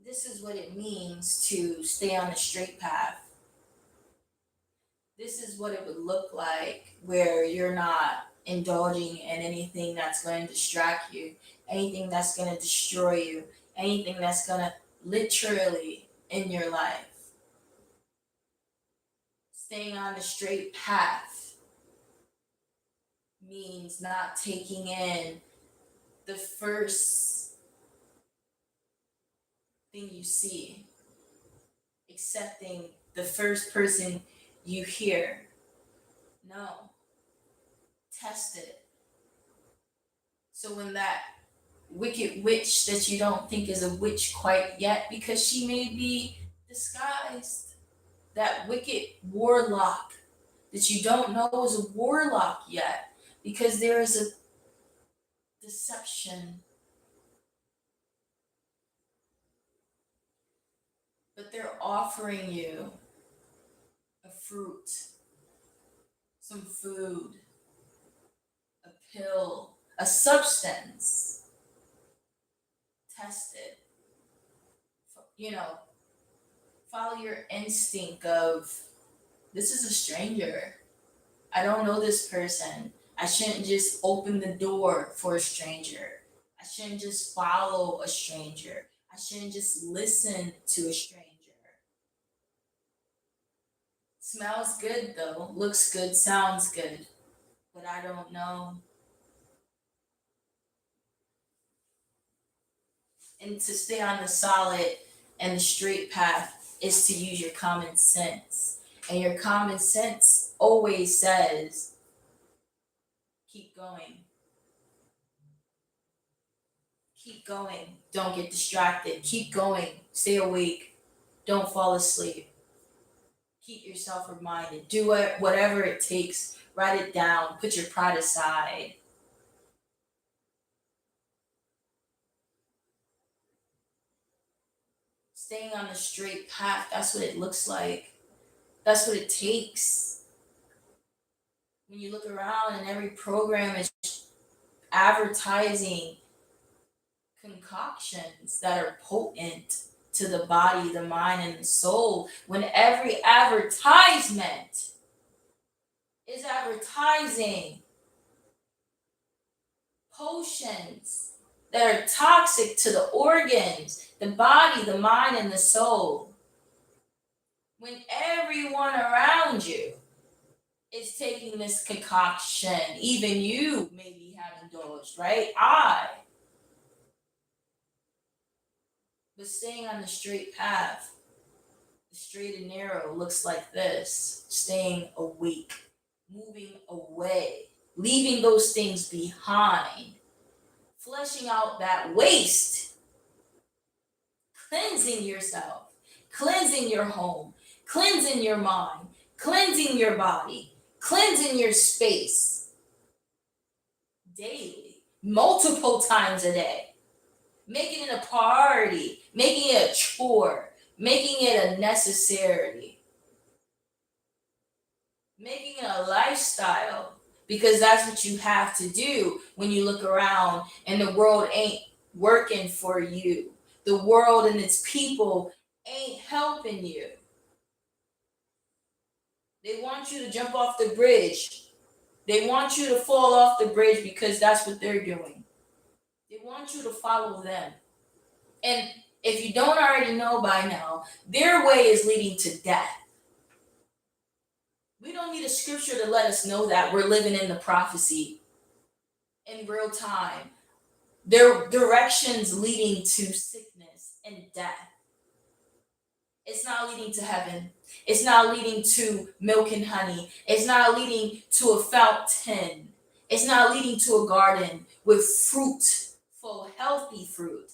This is what it means to stay on the straight path. This is what it would look like where you're not indulging in anything that's going to distract you, anything that's going to destroy you, anything that's going to literally in your life. Staying on the straight path means not taking in the first thing you see, accepting the first person you hear. No, test it. So when that wicked witch that you don't think is a witch quite yet because she may be disguised, that wicked warlock that you don't know is a warlock yet because there is a deception, but they're offering you a fruit, some food, a pill, a substance. Test it. You know, follow your instinct of this is a stranger. I don't know this person. I shouldn't just open the door for a stranger. I shouldn't just follow a stranger. I shouldn't just listen to a stranger. Smells good though, looks good, sounds good, but I don't know. And to stay on the solid and the straight path is to use your common sense. And your common sense always says, keep going. Keep going. Don't get distracted. Keep going. Stay awake. Don't fall asleep. Keep yourself reminded. Do it, whatever it takes. Write it down. Put your pride aside. Staying on the straight path, that's what it looks like. That's what it takes. When you look around and every program is advertising concoctions that are potent to the body, the mind, and the soul, when every advertisement is advertising potions that are toxic to the organs, the body, the mind, and the soul. When everyone around you is taking this concoction, even you maybe have indulged, right? But staying on the straight path, the straight and narrow looks like this: staying awake, moving away, leaving those things behind, fleshing out that waste, cleansing yourself, cleansing your home, cleansing your mind, cleansing your body, cleansing your space daily, multiple times a day, making it a priority, making it a chore, making it a necessity, making it a lifestyle, because that's what you have to do when you look around and the world ain't working for you. The world and its people ain't helping you. They want you to jump off the bridge. They want you to fall off the bridge because that's what they're doing. They want you to follow them. And if you don't already know by now, their way is leading to death. We don't need a scripture to let us know that we're living in the prophecy in real time. Their directions leading to sickness and death. It's not leading to heaven. It's not leading to milk and honey. It's not leading to a fountain. It's not leading to a garden with fruitful, healthy fruit.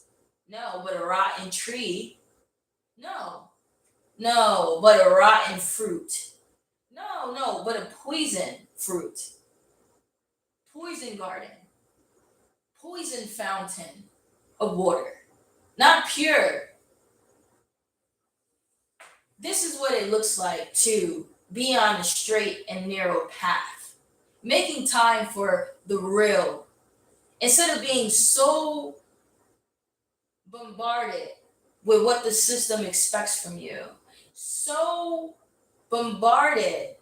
No, but a rotten tree. No, but a rotten fruit. No, but a poison fruit. Poison garden. Poison fountain of water. Not pure. This is what it looks like to be on a straight and narrow path. Making time for the real. Instead of being so bombarded with what the system expects from you. So bombarded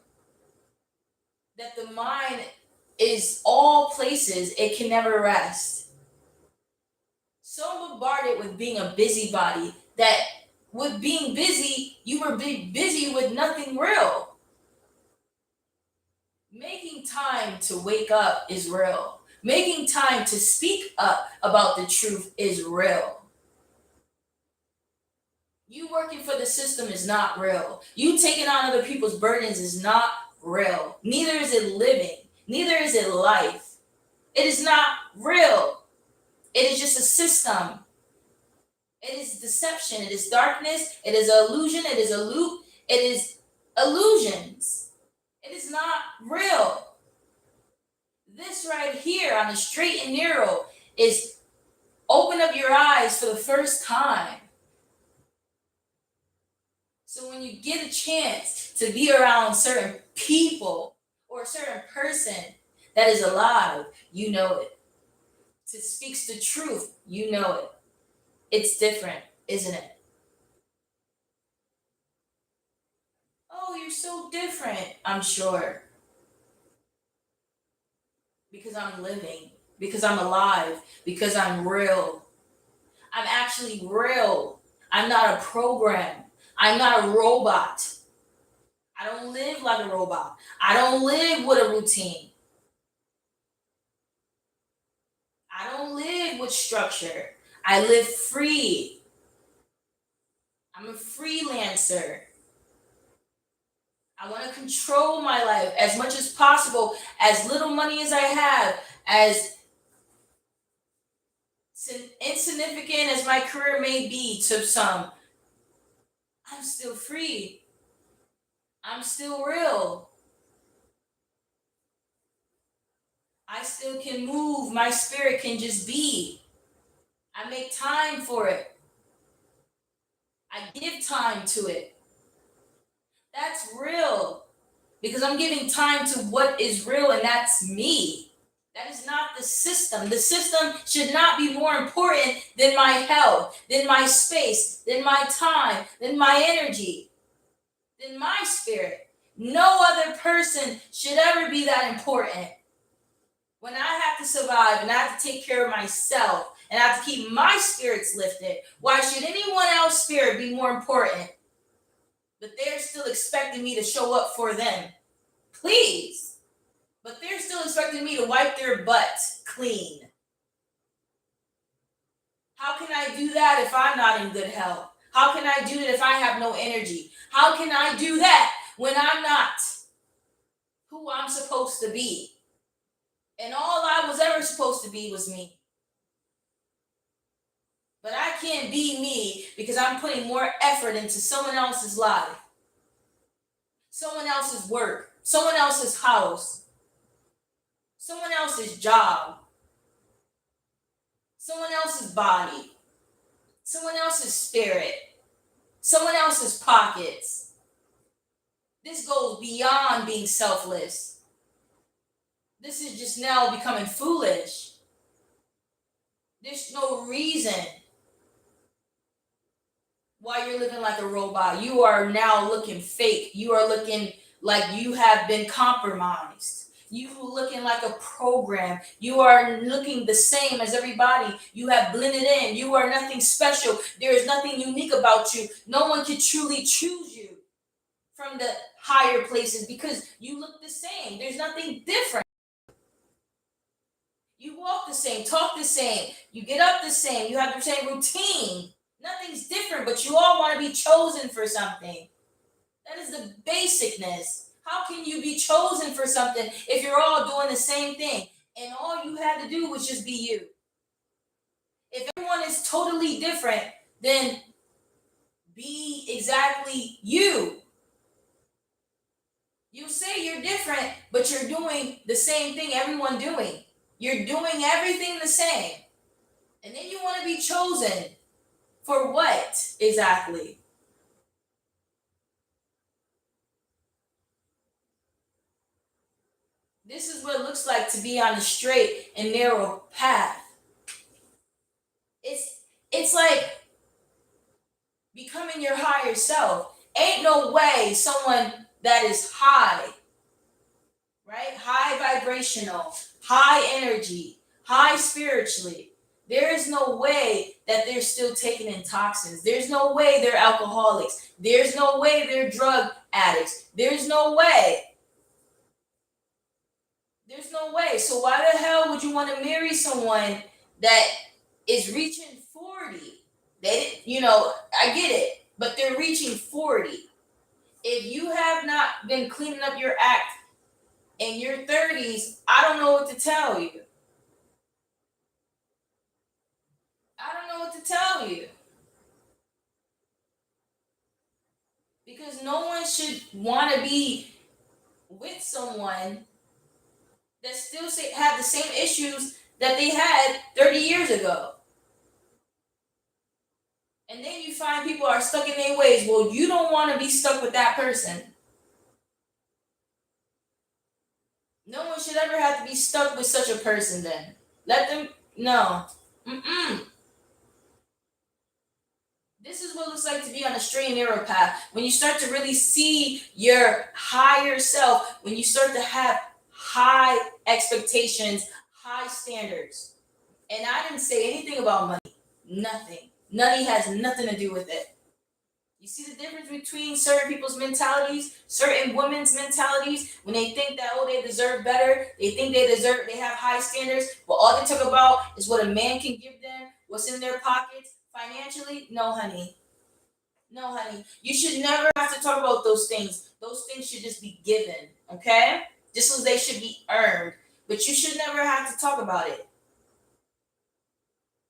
that the mind is all places, it can never rest. So bombarded with being a busybody that with being busy, you were busy with nothing real. Making time to wake up is real. Making time to speak up about the truth is real. You working for the system is not real. You taking on other people's burdens is not real. Neither is it living. Neither is it life. It is not real. It is just a system. It is deception. It is darkness. It is illusion. It is a loop. It is illusions. It is not real. This right here on the straight and narrow is open up your eyes for the first time. So when you get a chance to be around certain people or a certain person that is alive, you know it. That speaks the truth, you know it. It's different, isn't it? Oh, you're so different, I'm sure. Because I'm living, because I'm alive, because I'm real. I'm actually real. I'm not a program. I'm not a robot. I don't live like a robot. I don't live with a routine. I don't live with structure. I live free. I'm a freelancer. I want to control my life as much as possible, as little money as I have, as insignificant as my career may be to some. I'm still free. I'm still real. I still can move. My spirit can just be. I make time for it. I give time to it. That's real because I'm giving time to what is real, and that's me. That is not the system. The system should not be more important than my health, than my space, than my time, than my energy, than my spirit. No other person should ever be that important. When I have to survive and I have to take care of myself and I have to keep my spirits lifted, why should anyone else's spirit be more important? But they're still expecting me to show up for them. Please. But they're still expecting me to wipe their butts clean. How can I do that if I'm not in good health? How can I do that if I have no energy? How can I do that when I'm not who I'm supposed to be? And all I was ever supposed to be was me. But I can't be me because I'm putting more effort into someone else's life, someone else's work, someone else's house, someone else's job, someone else's body, someone else's spirit, someone else's pockets. This goes beyond being selfless. This is just now becoming foolish. There's no reason why you're living like a robot. You are now looking fake. You are looking like you have been compromised. You looking like a program. You are looking the same as everybody. You have blended in. You are nothing special. There is nothing unique about you. No one can truly choose you from the higher places because you look the same. There's nothing different. You walk the same, talk the same, you get up the same, you have the same routine. Nothing's different, but you all want to be chosen for something. That is the basicness. How can you be chosen for something if you're all doing the same thing and all you had to do was just be you? If everyone is totally different, then be exactly you. You say you're different, but you're doing the same thing everyone doing. You're doing everything the same. And then you want to be chosen for what exactly? This is what it looks like to be on a straight and narrow path. It's like becoming your higher self. Ain't no way someone that is high, right? High vibrational, high energy, high spiritually. There is no way that they're still taking in toxins. There's no way they're alcoholics. There's no way they're drug addicts. There's no way. There's no way. So why the hell would you want to marry someone that is reaching 40? I get it, but they're reaching 40. If you have not been cleaning up your act in your 30s, I don't know what to tell you. I don't know what to tell you. Because no one should want to be with someone that still have the same issues that they had 30 years ago. And then you find people are stuck in their ways. Well, you don't want to be stuck with that person. No one should ever have to be stuck with such a person then. Let them, no. This is what it looks like to be on a straight and narrow path. When you start to really see your higher self, when you start to have high expectations, high standards. And I didn't say anything about money. Nothing. Money has nothing to do with it. You see the difference between certain people's mentalities, certain women's mentalities, when they think that, oh, they deserve better, they think they have high standards, but all they talk about is what a man can give them, what's in their pockets financially. No, honey. No, honey. You should never have to talk about those things. Those things should just be given, okay? Just as they should be earned. But you should never have to talk about it.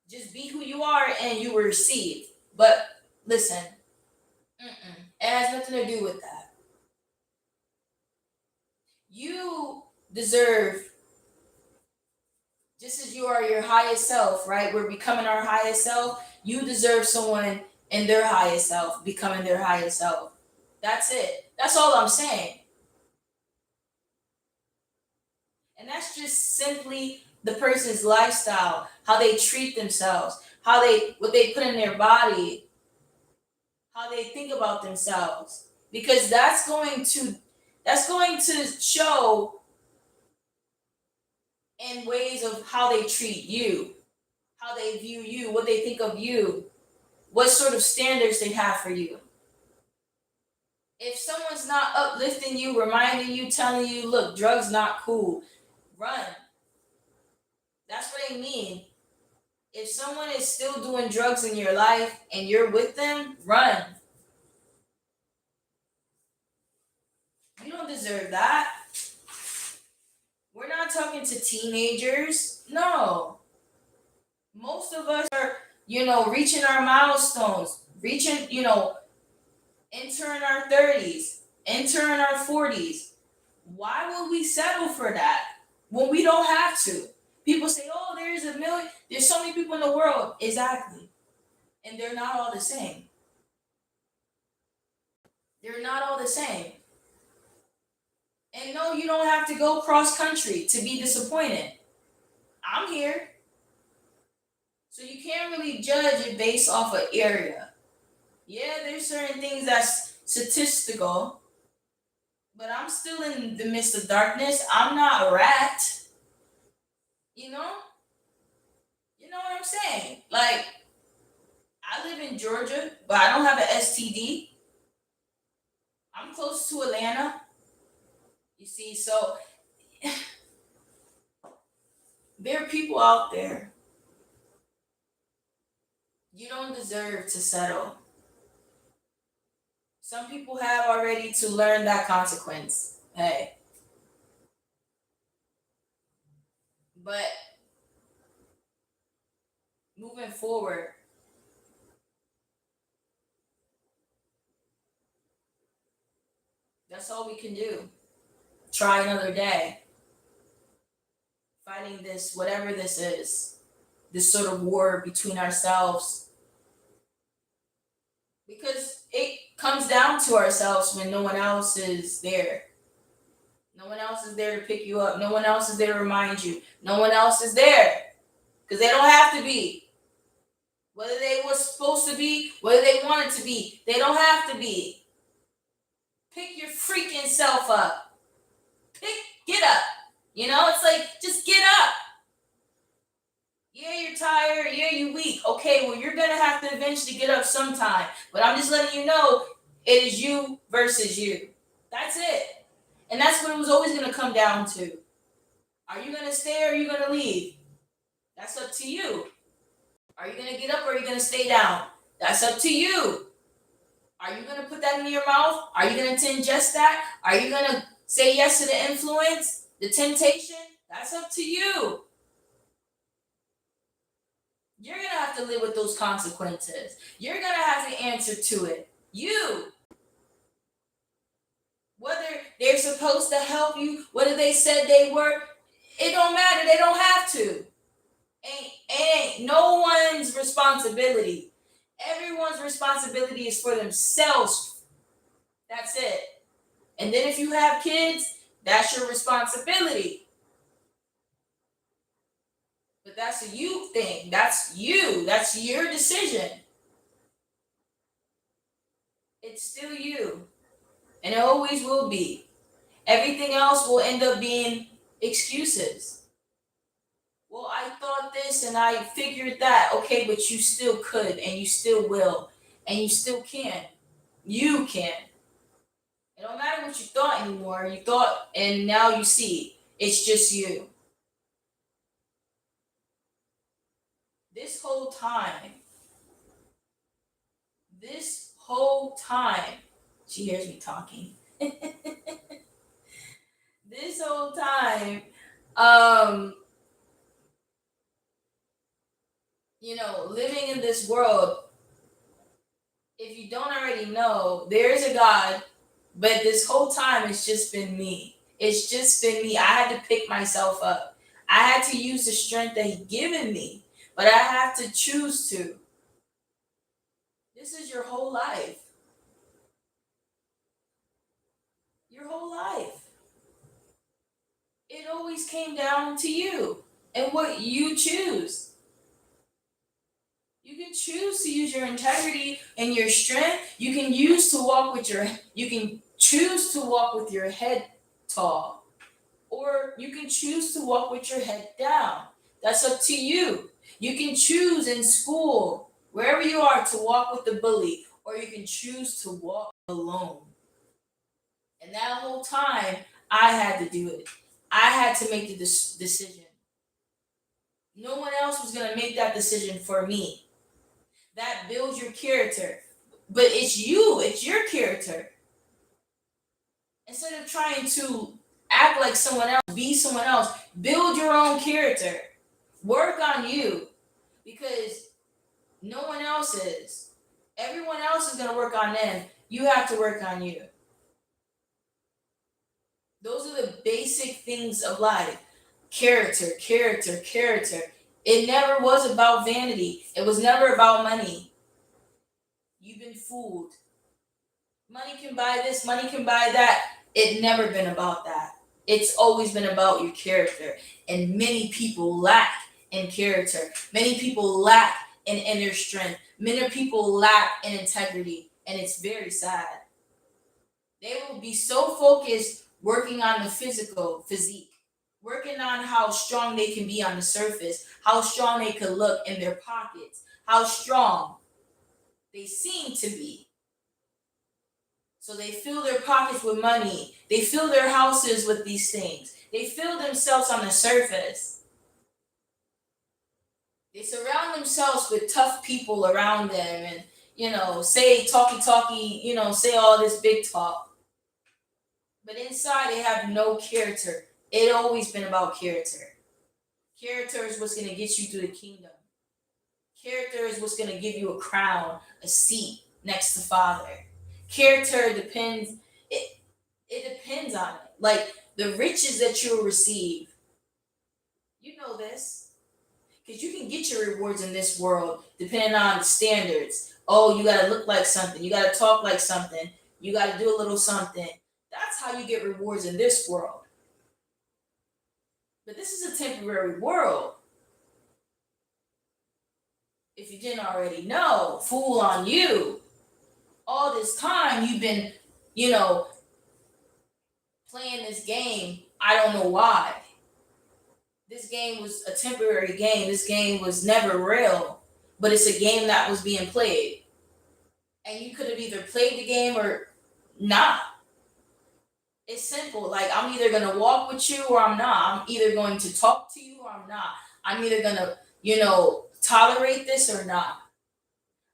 Just be who you are and you will receive. But listen, it has nothing to do with that. You deserve, just as you are your highest self, right? We're becoming our highest self. You deserve someone in their highest self, becoming their highest self. That's it. That's all I'm saying. And that's just simply the person's lifestyle, how they treat themselves, what they put in their body, how they think about themselves. Because that's going to show in ways of how they treat you, how they view you, what they think of you, what sort of standards they have for you. If someone's not uplifting you, reminding you, telling you, look, drugs not cool, run. That's what I mean. If someone is still doing drugs in your life and you're with them, run. You don't deserve that. We're not talking to teenagers. No. Most of us are, reaching our milestones, entering our 30s, entering our 40s. Why would we settle for that when we don't have to? People say, oh, there's so many people in the world. Exactly. And they're not all the same. They're not all the same. And no, you don't have to go cross country to be disappointed. I'm here. So you can't really judge it based off of area. Yeah, there's certain things that's statistical, but I'm still in the midst of darkness. I'm not a rat. You know? You know what I'm saying? Like, I live in Georgia, but I don't have an STD. I'm close to Atlanta. You see, so there are people out there. You don't deserve to settle. Some people have already to learn that consequence. Hey. But moving forward, that's all we can do. Try another day. Fighting this, whatever this is, this sort of war between ourselves. Because it comes down to ourselves when no one else is there. No one else is there to pick you up. No one else is there to remind you. No one else is there. Because they don't have to be. Whether they were supposed to be, whether they wanted to be, they don't have to be. Pick your freaking self up. Get up. It's like, just get up. Yeah, you're tired. Yeah, you're weak. Okay, well, you're going to have to eventually get up sometime. But I'm just letting you know, it is you versus you. That's it. And that's what it was always going to come down to. Are you going to stay or are you going to leave? That's up to you. Are you going to get up or are you going to stay down? That's up to you. Are you going to put that in your mouth? Are you going to ingest that? Are you going to say yes to the influence, the temptation? That's up to you. You're going to have to live with those consequences. You're going to have to answer to it. You. Whether they're supposed to help you, whether they said they were, it don't matter. They don't have to. Ain't no one's responsibility. Everyone's responsibility is for themselves. That's it. And then if you have kids, that's your responsibility. But that's a you thing. That's you. That's your decision. It's still you. And it always will be. Everything else will end up being excuses. Well, I thought this and I figured that. Okay, but you still could and you still will and you still can. You can. It don't matter what you thought anymore. You thought and now you see. It's just you. This whole time, she hears me talking. This whole time, living in this world, if you don't already know, there's a God, but this whole time it's just been me. It's just been me. I had to pick myself up. I had to use the strength that He given me, but I have to choose to. This is your whole life. Your whole life. It always came down to you and what you choose. You can choose to use your integrity and your strength. You can choose to walk with your head tall. Or you can choose to walk with your head down. That's up to you. You can choose in school, wherever you are, to walk with the bully, or you can choose to walk alone. And that whole time, I had to do it. I had to make the decision. No one else was going to make that decision for me. That builds your character. But it's you, it's your character. Instead of trying to act like someone else, be someone else, build your own character. Work on you. Because no one else is. Everyone else is going to work on them. You have to work on you. Those are the basic things of life. Character, character, character. It never was about vanity. It was never about money. You've been fooled. Money can buy this, money can buy that. It never been about that. It's always been about your character. And many people lack in character. Many people lack in inner strength. Many people lack in integrity. And it's very sad. They will be so focused working on the physique, working on how strong they can be on the surface, how strong they could look in their pockets, how strong they seem to be. So they fill their pockets with money. They fill their houses with these things. They fill themselves on the surface. They surround themselves with tough people around them and, say talky, say all this big talk. But inside, they have no character. It always been about character. Character is what's going to get you to the kingdom. Character is what's going to give you a crown, a seat next to Father. Character depends. It depends on it. Like the riches that you'll receive. You know this. Because you can get your rewards in this world depending on the standards. Oh, you got to look like something. You got to talk like something. You got to do a little something. That's how you get rewards in this world. But this is a temporary world. If you didn't already know, fool on you. All this time you've been, you know, playing this game. I don't know why. This game was a temporary game. This game was never real, but it's a game that was being played. And you could have either played the game or not. It's simple. Like, I'm either going to walk with you or I'm not. I'm either going to talk to you or I'm not. I'm either going to, tolerate this or not.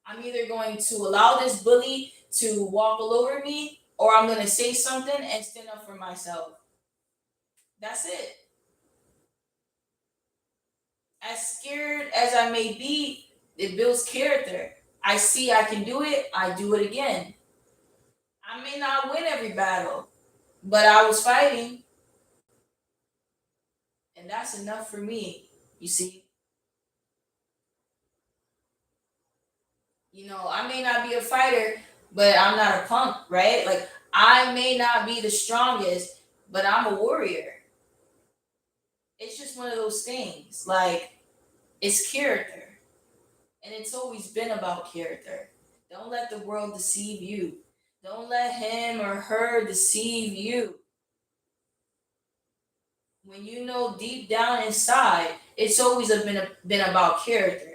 I'm either going to allow this bully to walk all over me or I'm going to say something and stand up for myself. That's it. As scared as I may be, it builds character. I see I can do it, I do it again. I may not win every battle, but I was fighting, and that's enough for me. You see, I may not be a fighter, but I'm not a punk, right? Like, I may not be the strongest, but I'm a warrior. It's just one of those things. Like, it's character. And it's always been about character. Don't let the world deceive you. Don't let him or her deceive you. When you know deep down inside, it's always been about character.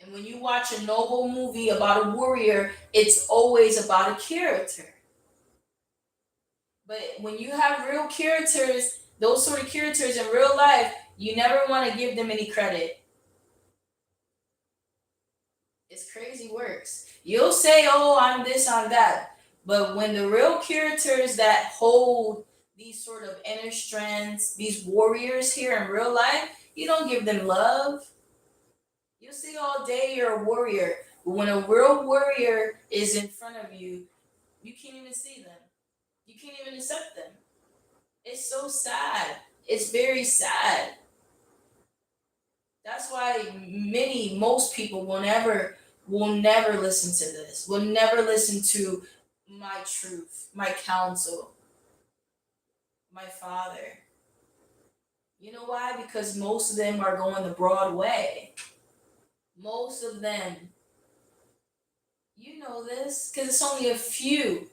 And when you watch a noble movie about a warrior, it's always about a character. But when you have real characters, those sort of characters in real life, you never want to give them any credit. It's crazy works. You'll say, oh, I'm this, I'm that. But when the real characters that hold these sort of inner strengths, these warriors here in real life, you don't give them love. You'll say all day you're a warrior. But when a real warrior is in front of you, you can't even see them. You can't even accept them. It's so sad. It's very sad. That's why most people will never listen to this, will never listen to my truth, my counsel, my father. You know why? Because most of them are going the broad way. Most of them, you know this, because it's only a few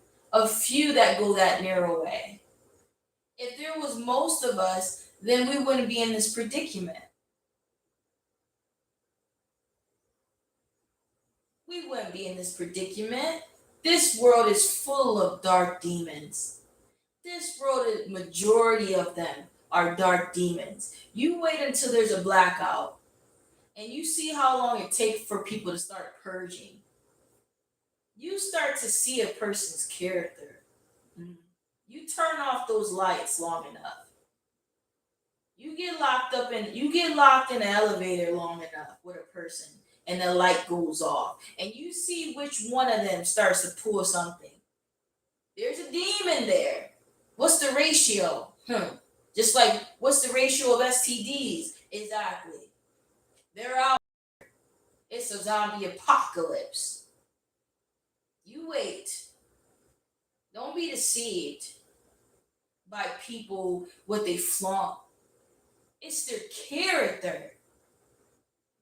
that go that narrow way. If there was most of us, then we wouldn't be in this predicament. We wouldn't be in this predicament. This world is full of dark demons. This world, majority of them are dark demons. You wait until there's a blackout and you see how long it takes for people to start purging. You start to see a person's character. Mm. You turn off those lights long enough. You get locked in an elevator long enough with a person and the light goes off and you see which one of them starts to pull something. There's a demon there. What's the ratio? Just like, what's the ratio of STDs? Exactly. They're out. It's a zombie apocalypse. You wait. Don't be deceived by people what they flaunt. It's their character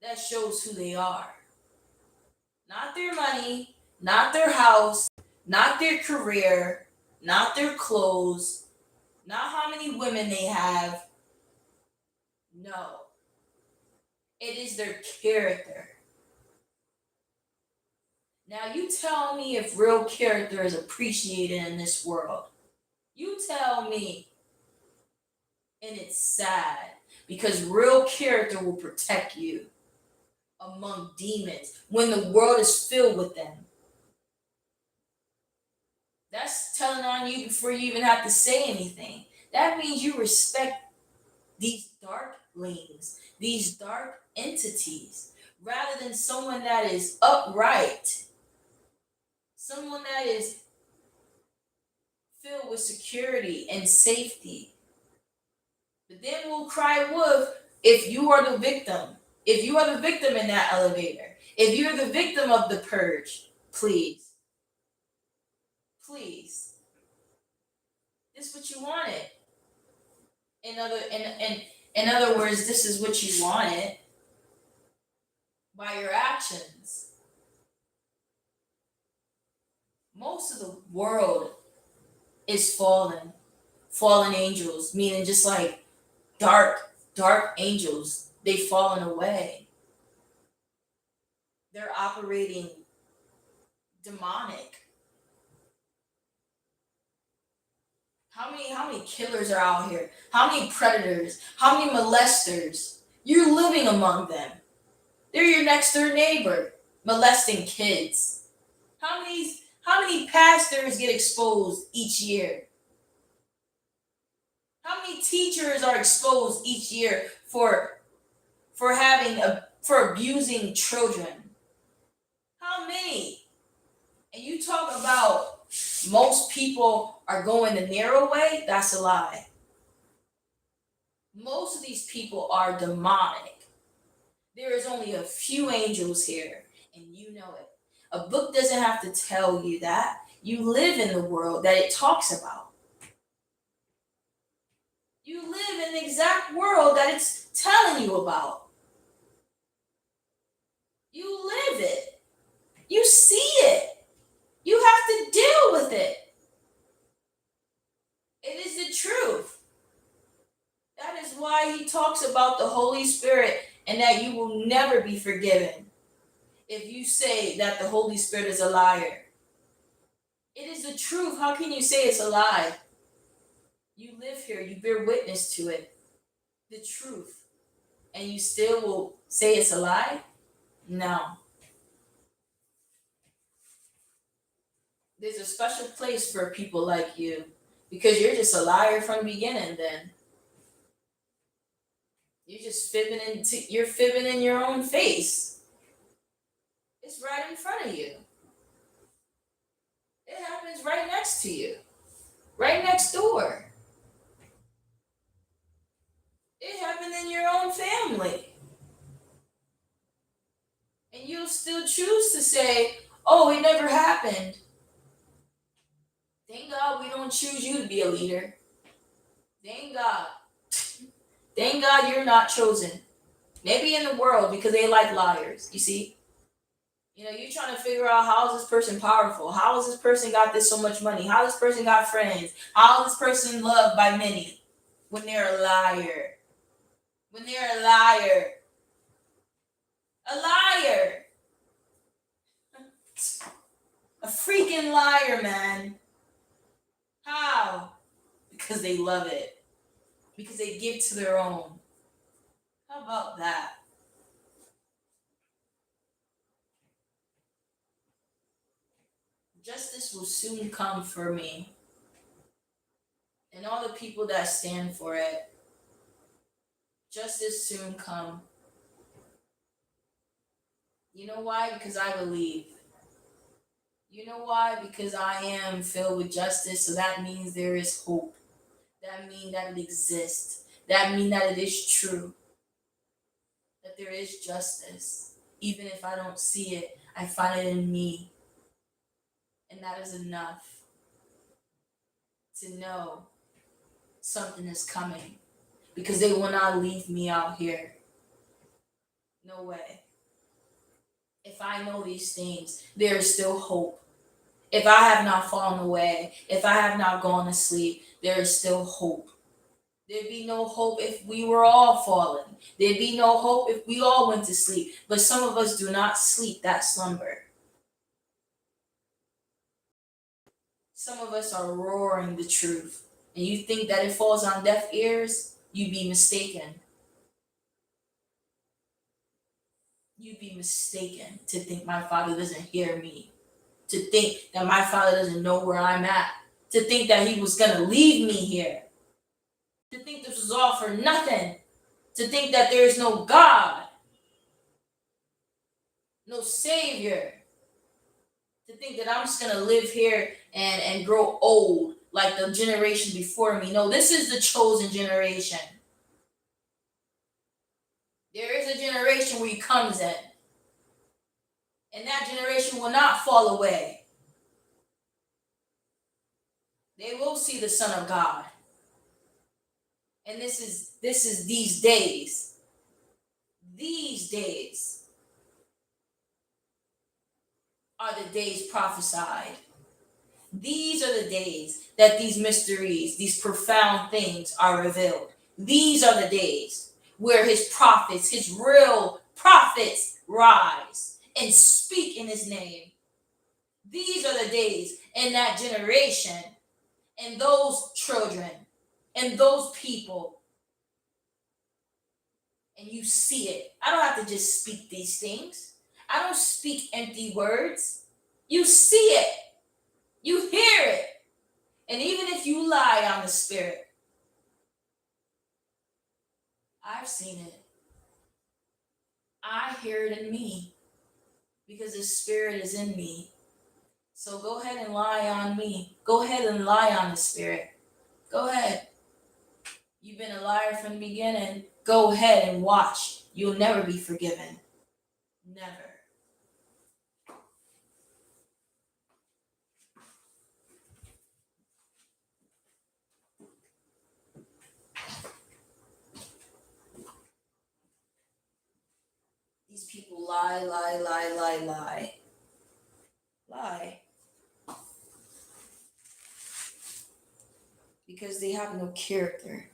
that shows who they are. Not their money, not their house, not their career, not their clothes, not how many women they have. No. It is their character. Now, you tell me if real character is appreciated in this world. You tell me. And it's sad because real character will protect you among demons when the world is filled with them. That's telling on you before you even have to say anything. That means you respect these darklings, these dark entities, rather than someone that is upright, someone that is filled with security and safety. But then we'll cry wolf if you are the victim. If you are the victim in that elevator. If you're the victim of the purge, please. Please. This is what you wanted. In other words, this is what you wanted. by your actions. Most of the world is fallen angels, meaning just like dark angels. They've fallen away. They're operating demonic. How many killers are out here? How many predators? How many molesters? You're living among them. They're your next door neighbor, molesting kids. How many pastors get exposed each year? How many teachers are exposed each year for abusing children? How many? And you talk about most people are going the narrow way, that's a lie. Most of these people are demonic. There is only a few angels here, and you know it. A book doesn't have to tell you that. You live in the world that it talks about. You live in the exact world that it's telling you about. You live it. You see it. You have to deal with it. It is the truth. That is why he talks about the Holy Spirit and that you will never be forgiven if you say that the Holy Spirit is a liar. It is the truth. How can you say it's a lie? You live here, you bear witness to it. The truth. And you still will say it's a lie? No. There's a special place for people like you because you're just a liar from the beginning then. You're fibbing in your own face. It's right in front of you. It happens right next to you. Right next door. It happened in your own family. And you'll still choose to say, oh, it never happened. Thank God we don't choose you to be a leader. Thank God. Thank God you're not chosen. Maybe in the world because they like liars, you see? You're trying to figure out how is this person powerful? How has this person got this so much money? How this person got friends? How is this person loved by many? When they're a liar. When they're a liar. A liar. A freaking liar, man. How? Because they love it. Because they give to their own. How about that? Justice will soon come for me and all the people that stand for it. Justice soon come. You know why? Because I believe. You know why? Because I am filled with justice, so that means there is hope. That means that it exists. That means that it is true. That there is justice. Even if I don't see it, I find it in me. And that is enough to know something is coming. Because they will not leave me out here. No way. If I know these things, there is still hope. If I have not fallen away, if I have not gone to sleep, there is still hope. There'd be no hope if we were all fallen. There'd be no hope if we all went to sleep. But some of us do not sleep that slumber. Some of us are roaring the truth. And you think that it falls on deaf ears? You'd be mistaken. You'd be mistaken to think my Father doesn't hear me. To think that my Father doesn't know where I'm at. To think that he was going to leave me here. To think this was all for nothing. To think that there is no God. No Savior. To think that I'm just going to live here and grow old like the generation before me. No, this is the chosen generation. There is a generation where he comes in. And that generation will not fall away. They will see the Son of God. And this is these days. These days. are the days prophesied. These are the days that these mysteries, these profound things are revealed. These are the days where his prophets, his real prophets, rise and speak in his name. These are the days in that generation and those children and those people. And you see it. I don't have to just speak these things. I don't speak empty words. You see it. You hear it. And even if you lie on the spirit, I've seen it. I hear it in me because the spirit is in me. So go ahead and lie on me. Go ahead and lie on the spirit. Go ahead. You've been a liar from the beginning. Go ahead and watch. You'll never be forgiven. Never. These people lie, lie, lie, lie, lie. Lie. Because they have no character.